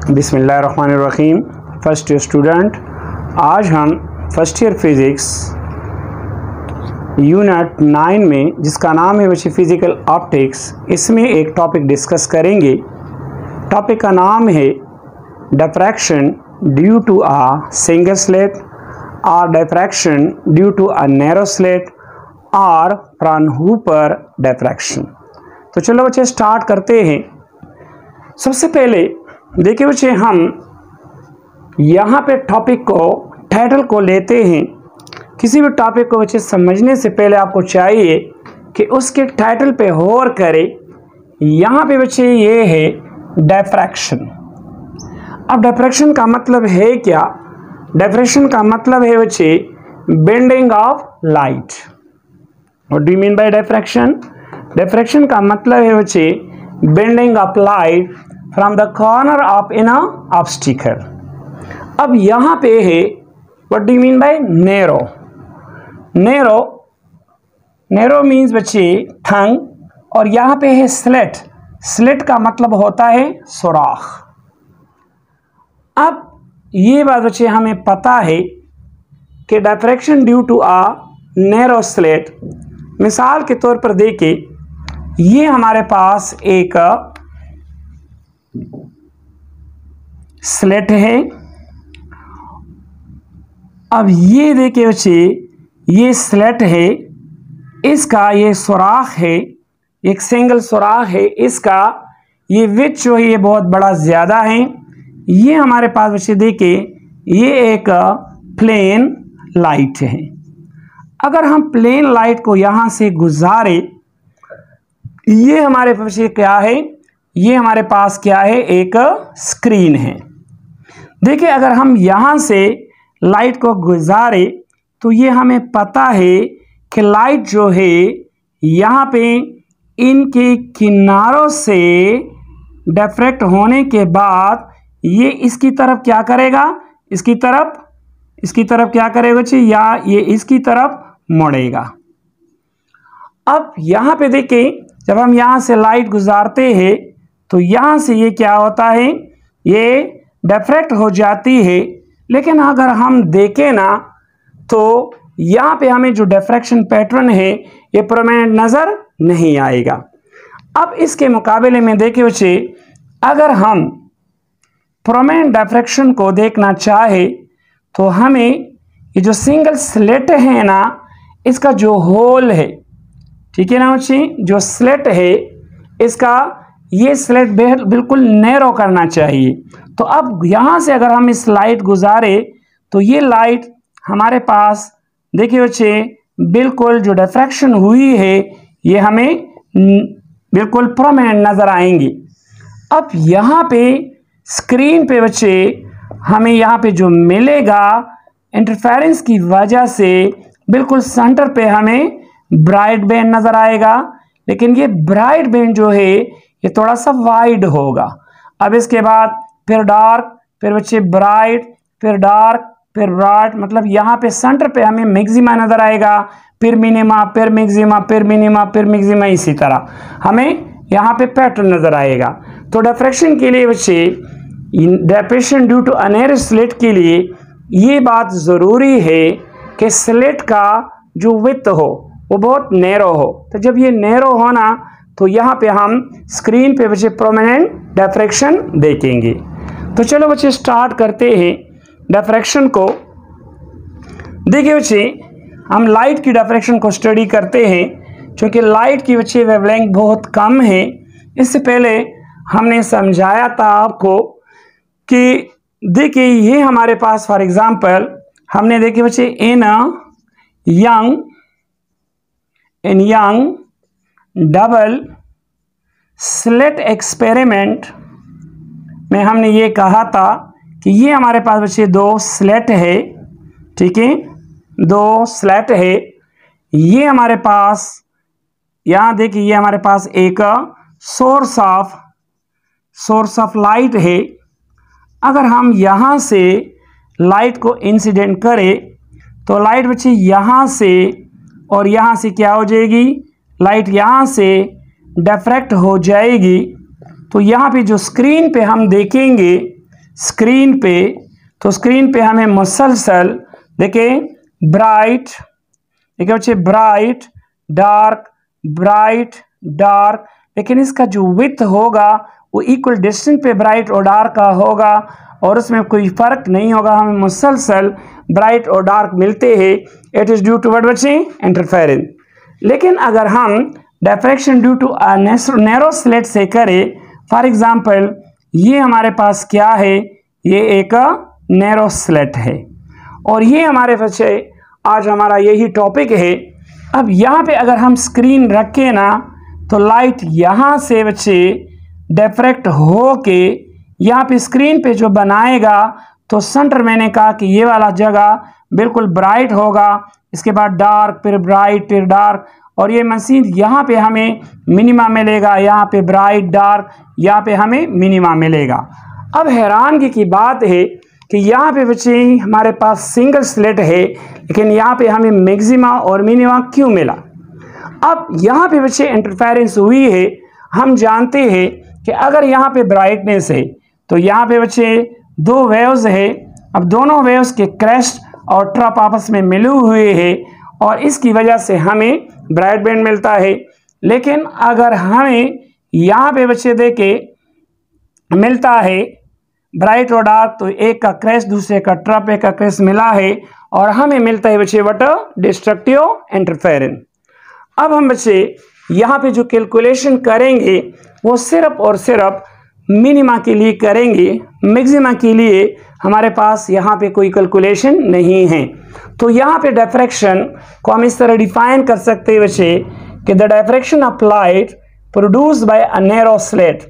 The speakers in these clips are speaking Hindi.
बिस्मिल्लाहिर्रहमानिर्रहीम। फर्स्ट ईयर स्टूडेंट, आज हम फर्स्ट ईयर फिज़िक्स यूनिट 9 में, जिसका नाम है बच्चे फिज़िकल ऑप्टिक्स, इसमें एक टॉपिक डिस्कस करेंगे। टॉपिक का नाम है diffraction due to a single slit और diffraction due to a narrow slit और फ्राउनहोफर डिफ्रैक्शन। तो चलो बच्चे स्टार्ट करते हैं। सबसे पहले देखिए बच्चे, हम यहाँ पे टॉपिक को, टाइटल को लेते हैं। किसी भी टॉपिक को बच्चे समझने से पहले आपको चाहिए कि उसके टाइटल पे गौर करें। यहाँ पे बच्चे ये है डिफ्रैक्शन। अब डिफ्रैक्शन का मतलब है क्या? डिफ्रैक्शन का मतलब है बच्चे bending of light. What do you mean by diffraction? Diffraction का मतलब है बच्चे bending of light from the corner of an obstacle. अब यहाँ पे है what do you mean by narrow. Narrow means बच्चे थंग, और यहाँ पे है स्लिट। स्लिट का मतलब होता है सुराख। अब ये बात बच्चे हमें पता है कि diffraction due to a narrow slit, मिसाल के तौर पर देखें, ये हमारे पास एक स्लिट है। अब ये देखिए बच्चे, ये स्लिट है, इसका ये सुराख है, एक सिंगल सुराख है। इसका ये विड्थ जो है ये बहुत बड़ा ज़्यादा है। ये हमारे पास बच्चे देखिए, ये एक प्लेन लाइट है। अगर हम प्लेन लाइट को यहाँ से गुजारे, ये हमारे पास ये क्या है? ये हमारे पास क्या है? एक स्क्रीन है। देखिए, अगर हम यहाँ से लाइट को गुजारे तो ये हमें पता है कि लाइट जो है यहाँ पे इनके किनारों से डिफ्रैक्ट होने के बाद ये इसकी तरफ क्या करेगा? इसकी तरफ क्या करेगा बच्चे? या ये इसकी तरफ मुड़ेगा। अब यहाँ पे देखें, जब हम यहाँ से लाइट गुजारते हैं तो यहाँ से ये क्या होता है? ये डिफ्रैक्ट हो जाती है। लेकिन अगर हम देखें ना, तो यहाँ पे हमें जो डिफ्रैक्शन पैटर्न है ये परमानेंट नज़र नहीं आएगा। अब इसके मुकाबले में देखिए बच्चे, अगर हम परमानेंट डिफ्रैक्शन को देखना चाहे तो हमें ये जो सिंगल स्लिट है ना, इसका जो होल है, ठीक है ना बच्चे, जो स्लिट है इसका, ये स्लिट बिल्कुल नैरो करना चाहिए। तो अब यहाँ से अगर हम इस लाइट गुजारे तो ये लाइट हमारे पास देखिए बच्चे, बिल्कुल जो डिफ्रैक्शन हुई है ये हमें बिल्कुल परमानेंट नज़र आएंगी। अब यहाँ पे स्क्रीन पे बच्चे हमें यहाँ पे जो मिलेगा, इंटरफेरेंस की वजह से बिल्कुल सेंटर पे हमें ब्राइट बैंड नज़र आएगा। लेकिन ये ब्राइट बैंड जो है ये थोड़ा सा वाइड होगा। अब इसके बाद फिर डार्क, फिर बच्चे ब्राइट, फिर डार्क, फिर ब्राइट, मतलब यहाँ पे सेंटर पे हमें मैक्सिमा नज़र आएगा, फिर मिनिमा, फिर मैक्सिमा, फिर मिनिमा, फिर मैक्सिमा, इसी तरह हमें यहाँ पे पैटर्न नज़र आएगा। तो डिफ्रैक्शन के लिए बच्चे, diffraction due to a narrow slit के लिए ये बात ज़रूरी है कि स्लिट का जो विड्थ हो वो बहुत नैरो हो। तो जब ये नैरो होना, तो यहाँ पे हम स्क्रीन पे बच्चे परमानेंट डिफ्रैक्शन देखेंगे। तो चलो बच्चे स्टार्ट करते हैं डिफ्रैक्शन को। देखिए बच्चे, हम लाइट की डिफ्रैक्शन को स्टडी करते हैं, क्योंकि लाइट की बच्चे वेवलेंथ बहुत कम है। इससे पहले हमने समझाया था आपको कि देखिए, ये हमारे पास फॉर एग्जांपल हमने देखिए बच्चे इन यंग डबल स्लिट एक्सपेरिमेंट में हमने ये कहा था कि ये हमारे पास बच्चे दो स्लिट है, ठीक है, दो स्लिट है। ये हमारे पास, यहाँ देखिए, ये हमारे पास एक सोर्स ऑफ लाइट है। अगर हम यहाँ से लाइट को इंसिडेंट करें तो लाइट बच्चे यहाँ से और यहाँ से क्या हो जाएगी? लाइट यहाँ से डिफ्रैक्ट हो जाएगी। तो यहाँ पे जो स्क्रीन पे हम देखेंगे स्क्रीन पे, तो स्क्रीन पे हमें मुसलसल देखिए ब्राइट, देखिए बच्चे ब्राइट डार्क ब्राइट डार्क, लेकिन इसका जो विड्थ होगा वो इक्वल डिस्टेंस पे ब्राइट और डार्क का होगा और उसमें कोई फर्क नहीं होगा, हमें मुसलसल ब्राइट और डार्क मिलते हैं। It is due to what बच्चे? इंटरफेरेंस। लेकिन अगर हम diffraction due to narrow slit से करें, फॉर एग्जांपल ये हमारे पास क्या है, ये एक नैरो स्लिट है और ये हमारे बच्चे आज हमारा यही टॉपिक है। अब यहाँ पे अगर हम स्क्रीन रखें ना तो लाइट यहाँ से बच्चे डिफ्रैक्ट हो के यहाँ पे स्क्रीन पे जो बनाएगा, तो सेंटर मैंने कहा कि ये वाला जगह बिल्कुल ब्राइट होगा, इसके बाद डार्क, फिर ब्राइट, फिर डार्क, और ये मशीन यहाँ पे हमें मिनिमा मिलेगा, यहाँ पे ब्राइट डार्क, यहाँ पे हमें मिनिमा मिलेगा। अब हैरानगी की बात है कि यहाँ पे बच्चे हमारे पास सिंगल स्लिट है, लेकिन यहाँ पे हमें मैक्सिमा और मिनिमा क्यों मिला? अब यहाँ पे बच्चे इंटरफेरेंस हुई है। हम जानते हैं कि अगर यहाँ पे ब्राइटनेस है तो यहाँ पे बच्चे दो वेव्स है, अब दोनों वेव्स के क्रेस्ट और ट्रप आपस में मिले हुए हैं और इसकी वजह से हमें ब्राइट बैंड मिलता है। लेकिन अगर हमें यहाँ पे बच्चे देखे मिलता है ब्राइट और डार्क, तो एक का क्रेस्ट दूसरे का ट्रप, एक का क्रेस्ट मिला है और हमें मिलता है बच्चे व्हाट? Destructive interference. अब हम बच्चे यहाँ पे जो कैलकुलेशन करेंगे वो सिर्फ और सिर्फ मिनिमा के लिए करेंगे, मैक्सिमा के लिए हमारे पास यहाँ पे कोई कैलकुलेशन नहीं है। तो यहाँ पे डिफ्रैक्शन को हम इस तरह डिफाइन कर सकते हैं बच्चे कि the diffraction of light produced by a narrow slit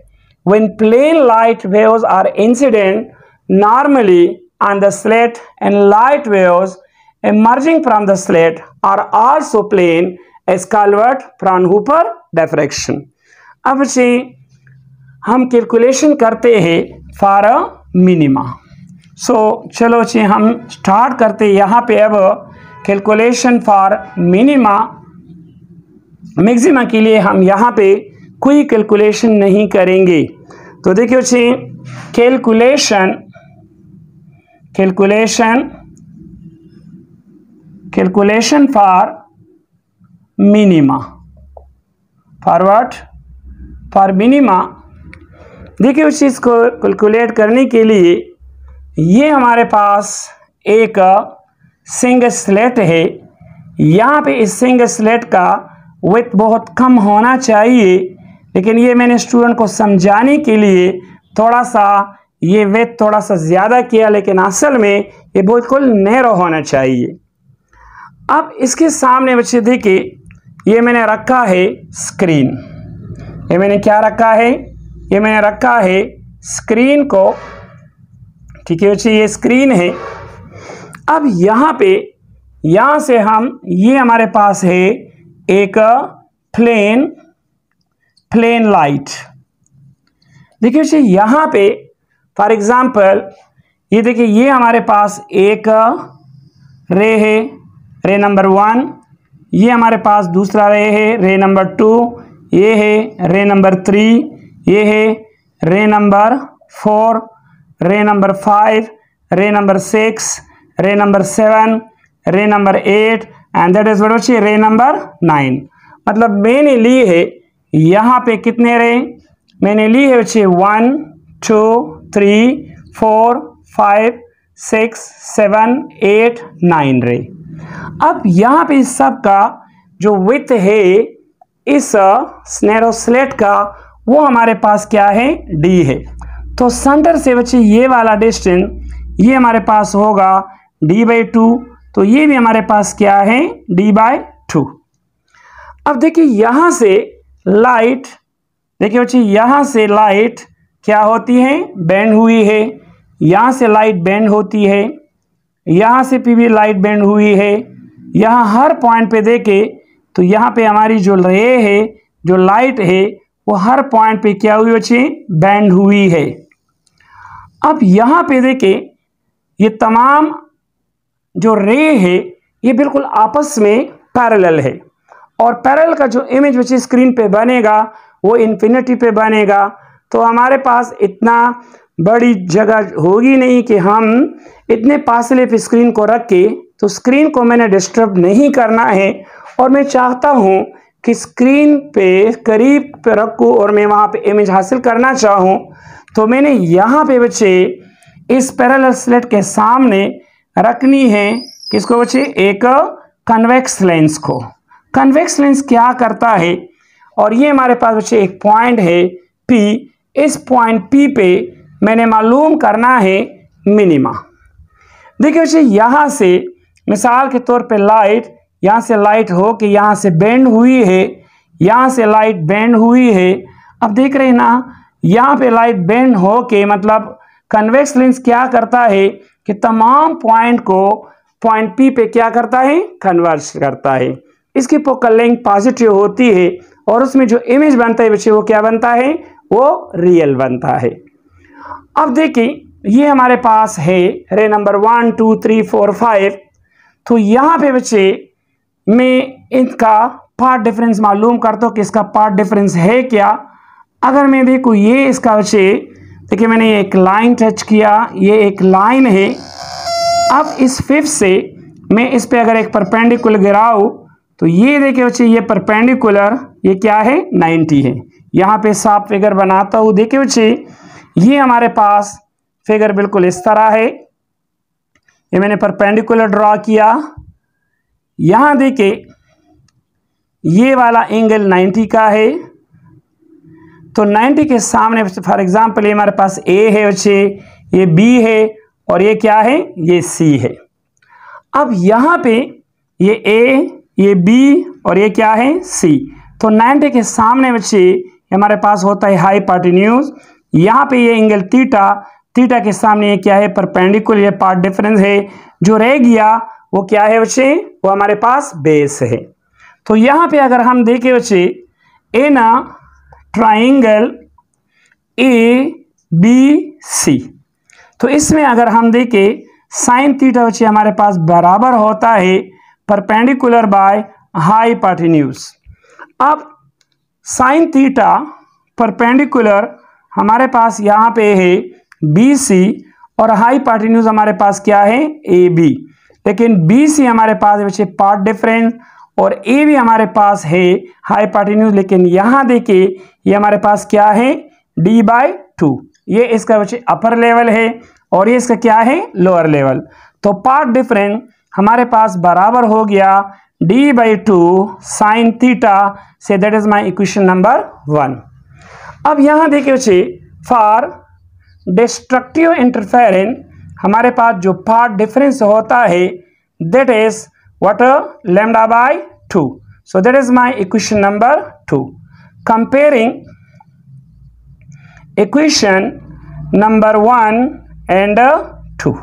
when plane light waves are incident normally on the slit and light waves emerging from the slit are also plane is called Fraunhofer diffraction। अब बच्चे हम कैलकुलेशन करते हैं फॉर मिनिमा। सो चलो बच्चे हम स्टार्ट करते हैं यहाँ पे। अब कैलकुलेशन फॉर मिनिमा, मैक्सिमा के लिए हम यहाँ पे कोई कैलकुलेशन नहीं करेंगे। तो देखिए बच्चे calculation for minima, forward for minima. देखिए उस चीज़ को कैलकुलेट करने के लिए ये हमारे पास एक सिंगल स्लिट है। यहाँ पे इस सिंगल स्लिट का विड्थ बहुत कम होना चाहिए, लेकिन ये मैंने स्टूडेंट को समझाने के लिए थोड़ा सा ये विड्थ थोड़ा सा ज़्यादा किया, लेकिन असल में ये बिल्कुल नैरो होना चाहिए। अब इसके सामने बच्चे देखिए ये मैंने रखा है स्क्रीन, ये मैंने क्या रखा है? ये मैंने रखा है स्क्रीन को, ठीक है बच्चे, ये स्क्रीन है। अब यहाँ पे यहाँ से हम ये हमारे पास है एक प्लेन लाइट। देखिए बच्चे यहाँ पे फॉर एग्जांपल ये देखिए ये हमारे पास एक रे है, रे नंबर 1, ये हमारे पास दूसरा रे है रे नंबर 2, ये है रे नंबर 3, ये है रे नंबर 4, रे नंबर 5, रे नंबर 6, रे नंबर 7, रे number 8 and that is what बच्चे रे नंबर 9। मतलब मैंने ली है यहाँ पे कितने रे? मैंने ली है बच्चे 1 2 3 4 5 6 7 8 9 रे। अब यहाँ पे इस सब का जो विड्थ है इस नैरो स्लिट का वो हमारे पास क्या है? d है। तो सेंटर से बच्चे ये वाला डिस्टेंस ये हमारे पास होगा d/2, तो ये भी हमारे पास क्या है? d/2। अब देखिए यहाँ से लाइट, देखिए बच्चे यहाँ से लाइट क्या होती है? बेंड हुई है। यहाँ से लाइट बेंड होती है, यहाँ से भी लाइट बेंड हुई है। यहाँ हर पॉइंट पे देखे तो यहाँ पे हमारी जो रे है, जो लाइट है, वो हर पॉइंट पे क्या हुई बच्चे? बेंड हुई है। अब यहाँ पे देखे ये तमाम जो रे है ये बिल्कुल आपस में पैरेलल है और पैरेलल का जो इमेज बच्चे स्क्रीन पे बनेगा वो इन्फिनिटी पे बनेगा। तो हमारे पास इतना बड़ी जगह होगी नहीं कि हम इतने फासले पे स्क्रीन को रख के, तो स्क्रीन को मैंने डिस्टर्ब नहीं करना है और मैं चाहता हूं कि स्क्रीन पे करीब पे रखूं और मैं वहां पे इमेज हासिल करना चाहूं। तो मैंने यहाँ पे बच्चे इस पैरेलल स्लेट के सामने रखनी है किसको बच्चे, एक कन्वेक्स लेंस को। कन्वेक्स लेंस क्या करता है, और ये हमारे पास बच्चे एक पॉइंट है P, इस पॉइंट P पे मैंने मालूम करना है मिनिमा। देखिए बच्चे यहाँ से मिसाल के तौर पे लाइट, यहाँ से लाइट हो कि यहाँ से बेंड हुई है, यहाँ से लाइट बेंड हुई है। अब देख रहे हैं ना, यहाँ पे लाइट बेंड हो के मतलब कन्वेक्स लेंस क्या करता है कि तमाम पॉइंट को पॉइंट P पे क्या करता है, कन्वर्ज करता है। इसकी फोकल लेंथ पॉजिटिव होती है और उसमें जो इमेज बनता है बच्चे वो क्या बनता है, वो रियल बनता है। अब देखिए ये हमारे पास है रे नंबर 1 2 3 4 5। तो यहाँ पे बच्चे मैं इनका पार्ट डिफरेंस मालूम करता हूँ कि इसका पार्ट डिफरेंस है क्या। अगर मैं देखूँ ये इसका बच्चे, देखिए मैंने ये एक लाइन टच किया, ये एक लाइन है। अब इस फिफ्थ से मैं इस पे अगर एक परपेंडिकुलर गिराऊँ तो ये देखिए बच्चे ये परपेंडिकुलर ये क्या है, 90 है। यहाँ पे साफ फिगर बनाता हूँ। देखिए बच्चे ये हमारे पास फिगर बिल्कुल इस तरह है, ये मैंने परपेंडिकुलर ड्रॉ किया। यहाँ देखिए ये वाला एंगल 90 का है, तो 90 के सामने फॉर एग्जांपल ये हमारे पास A है बच्चे, ये B है और ये क्या है, ये C है। अब यहाँ पे ये A, ये B और ये क्या है, C। तो 90 के सामने बच्चे हमारे पास होता है हाइपोटेन्यूज। यहाँ पे ये एंगल थीटा, थीटा के सामने ये क्या है, परपेंडिकुलर, ये पार्ट डिफरेंस है। जो रह गया वो क्या है बच्चे, वो हमारे पास बेस है। तो यहाँ पे अगर हम देखें बच्चे इन ट्राइंगल ABC, तो इसमें अगर हम देखें साइन थीटा बच्चे हमारे पास बराबर होता है परपेंडिकुलर बाय हाइपोटेन्यूज। अब साइन थीटा परपेंडिकुलर हमारे पास यहाँ पे है BC और हाइपोटेन्यूज हमारे पास क्या है, AB। लेकिन BC हमारे पास बच्चे पार्ट डिफरेंस और AB हमारे पास है हाइपोटेन्यूज। लेकिन यहाँ देखिए ये हमारे पास क्या है, D/2। ये इसका बच्चे अपर लेवल है और ये इसका क्या है, लोअर लेवल। तो पार्ट डिफरेंस हमारे पास बराबर हो गया D/2 साइन थीटा से। That is my equation number 1। अब यहाँ देखिए बच्चे फॉर डिस्ट्रक्टिव इंटरफेरेंस हमारे पास जो पार्ट डिफरेंस होता है that is what, λ/2। So that is my equation number 2। Comparing equation number 1 and 2,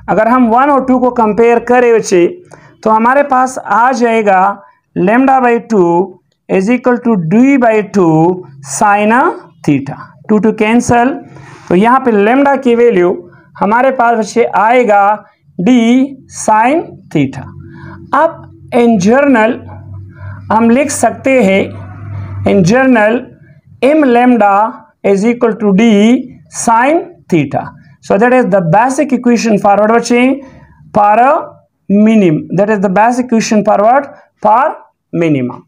अगर हम 1 और 2 को कंपेयर करें बच्चे तो हमारे पास आ जाएगा λ/2 is equal to D/2 sine theta. 2 2 cancel, तो यहाँ पे लेमडा की वैल्यू हमारे पास बच्चे आएगा D साइन थीटा। अब इन जर्नल हम लिख सकते हैं, इन journal m lambda is equal to D sin theta. So that is the basic equation for what बच्चे, for a minimum. That is the basic equation for what, for minimum.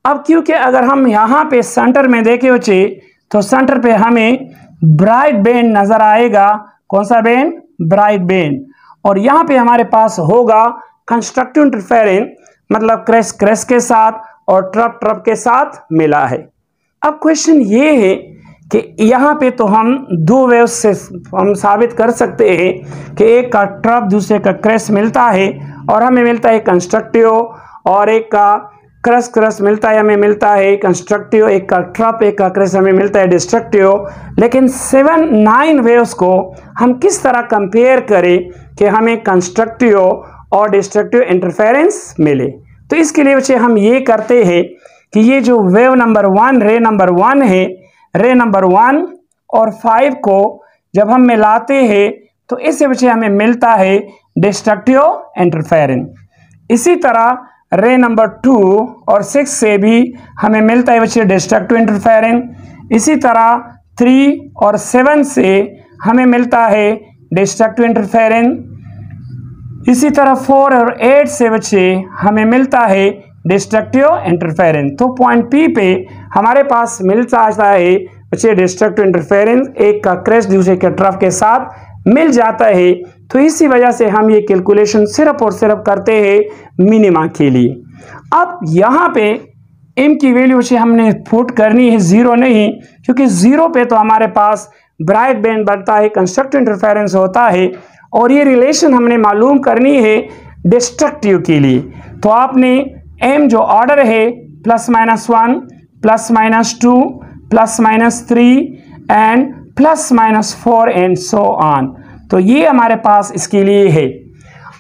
अब क्योंकि अगर हम यहाँ पे सेंटर में देखें बच्चे तो सेंटर पे हमें ब्राइट बैंड नजर आएगा। कौन सा बैंड, ब्राइट बैंड। और यहाँ पे हमारे पास होगा कंस्ट्रक्टिव इंटरफेरेंस, मतलब क्रेस क्रेस के साथ और ट्रप ट्रप के साथ मिला है। अब क्वेश्चन ये है कि यहाँ पे तो हम दो वेव्स से हम साबित कर सकते हैं कि एक का ट्रप दूसरे का क्रेस मिलता है और हमें मिलता है कंस्ट्रक्टिव, और एक का क्रस क्रस मिलता है, हमें मिलता है कंस्ट्रक्टिव। एक का ट्रप, एक का क्रेस हमें मिलता है डिस्ट्रक्टिव। लेकिन 7 9 वेव्स को हम किस तरह कंपेयर करें कि हमें कंस्ट्रक्टिव और डिस्ट्रक्टिव इंटरफेरेंस मिले। तो इसके लिए बच्चे हम ये करते हैं कि ये जो वेव नंबर 1, रे नंबर 1 है, रे नंबर 1 और 5 को जब हम मिलाते हैं तो इससे बच्चे हमें मिलता है डिस्ट्रक्टिव इंटरफेरेंस। इसी तरह रे नंबर 2 और 6 से भी हमें मिलता है बच्चे डिस्ट्रक्टिव इंटरफेरेंस। इसी तरह 3 और 7 से हमें मिलता है डिस्ट्रक्टिव इंटरफेरेंस। इसी तरह 4 और 8 से बच्चे हमें मिलता है डिस्ट्रक्टिव इंटरफेरेंस। तो पॉइंट पी पे हमारे पास मिलता है बच्चे डिस्ट्रक्टिव इंटरफेरेंस, एक का क्रेस्ट दूसरे के ट्रफ के साथ मिल जाता है। तो इसी वजह से हम ये कैलकुलेशन सिर्फ और सिर्फ करते हैं मिनिमा के लिए। अब यहाँ पे m की वैल्यू से हमने पुट करनी है 0 नहीं, क्योंकि 0 पे तो हमारे पास ब्राइट बैंड बनता है, कंस्ट्रक्टिव इंटरफेरेंस होता है, और ये रिलेशन हमने मालूम करनी है डिस्ट्रक्टिव के लिए। तो आपने m जो ऑर्डर है +-1, +-2, +-3 एंड +-4 एंड सो ऑन। तो ये हमारे पास इसके लिए है।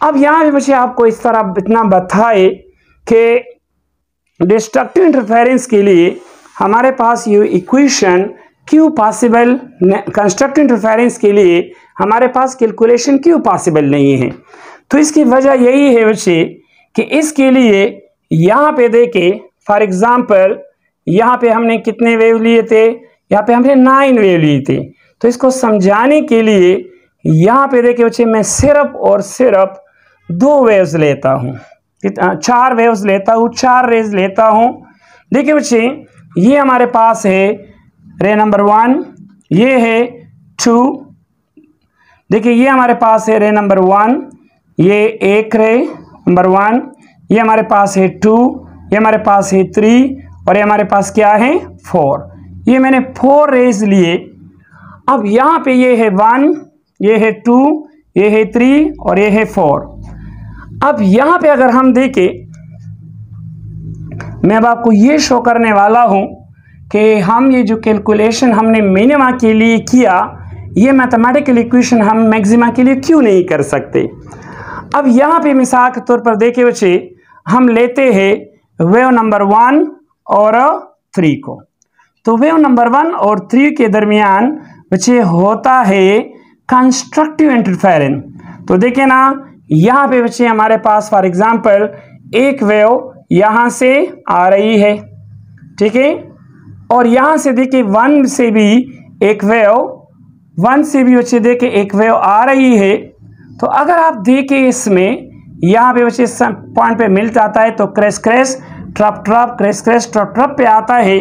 अब यहाँ भी बच्चे आपको इस तरह इतना बताए कि डिस्ट्रक्टिव इंटरफेरेंस के लिए हमारे पास ये इक्वेशन क्यों पॉसिबल, कंस्ट्रक्टिव इंटरफेरेंस के लिए हमारे पास कैलकुलेशन क्यों पॉसिबल नहीं है। तो इसकी वजह यही है बच्चे कि इसके लिए यहाँ पे देखे फॉर एग्जांपल यहाँ पे हमने कितने वेव लिए थे, यहाँ पे हमने 9 वेव लिए थे। तो इसको समझाने के लिए यहाँ पे देखे बच्चे मैं सिर्फ और सिर्फ 2 वेव्स लेता हूँ, 4 वेव्स लेता हूँ, 4 रेज लेता हूँ। देखिए बच्चे ये हमारे पास है रे नंबर 1, ये है 2, देखिए ये हमारे पास है रे नंबर 1, ये एक रे नंबर 1, ये हमारे पास है 2, ये हमारे पास है 3 और ये हमारे पास क्या है 4। ये मैंने 4 रेज लिए। अब यहाँ पे ये है 1, ये है 2, ये है 3 और ये है 4। अब यहाँ पे अगर हम देखें, मैं अब आपको ये शो करने वाला हूँ कि हम ये जो कैलकुलेशन हमने मिनिमा के लिए किया, ये मैथमेटिकल इक्वेशन हम मैक्सिमा के लिए क्यों नहीं कर सकते। अब यहाँ पे मिसाल के तौर पर देखे बच्चे हम लेते हैं वेव नंबर 1 और 3 को। तो वेव नंबर 1 और 3 के दरमियान बच्चे होता है कंस्ट्रक्टिव इंटरफेरेंस। तो देखें ना, यहाँ पे बच्चे हमारे पास फॉर एग्जांपल एक वेव यहाँ से आ रही है, ठीक है, और यहाँ से देखिए 1 से भी एक वेव, 1 से भी बच्चे देखे एक वेव आ रही है। तो अगर आप देखें इसमें यहाँ पे बच्चे पॉइंट पे मिल जाता है, तो crest crest trough trough crest crest trough trough पे आता है,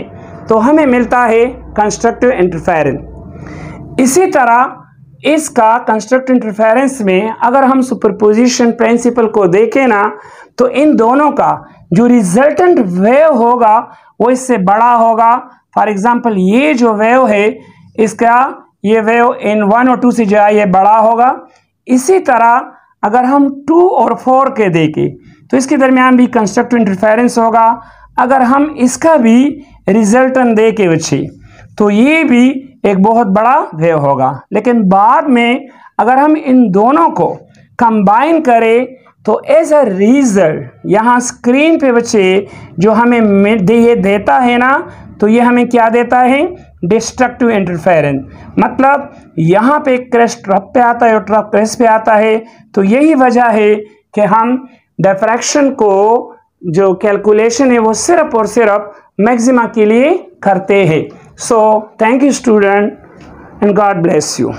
तो हमें मिलता है कंस्ट्रक्टिव इंटरफेरेंस। इसी तरह इसका कंस्ट्रक्टिव इंटरफेरेंस में अगर हम सुपरपोजिशन प्रिंसिपल को देखें ना, तो इन दोनों का जो रिजल्टेंट वेव होगा वो इससे बड़ा होगा। फॉर एग्जांपल ये जो वेव है इसका ये वेव इन 1 और 2 से जो है ये बड़ा होगा। इसी तरह अगर हम 2 और 4 के देखें तो इसके दरमियान भी कंस्ट्रक्टिव इंटरफेरेंस होगा। अगर हम इसका भी रिजल्टेंट देखें बच्चे तो ये भी एक बहुत बड़ा वेव होगा। लेकिन बाद में अगर हम इन दोनों को कंबाइन करें तो एज अ रिजल्ट यहाँ स्क्रीन पे बच्चे जो हमें ये देता है ना, तो ये हमें क्या देता है डिस्ट्रक्टिव इंटरफेरेंस। मतलब यहाँ पे क्रेस्ट ट्रप पे आता है और ट्रप क्रेस्ट पे आता है। तो यही वजह है कि हम डिफ्रैक्शन को जो कैलकुलेशन है वो सिर्फ और सिर्फ मैक्सिमा के लिए करते हैं। So thank you student and God bless you.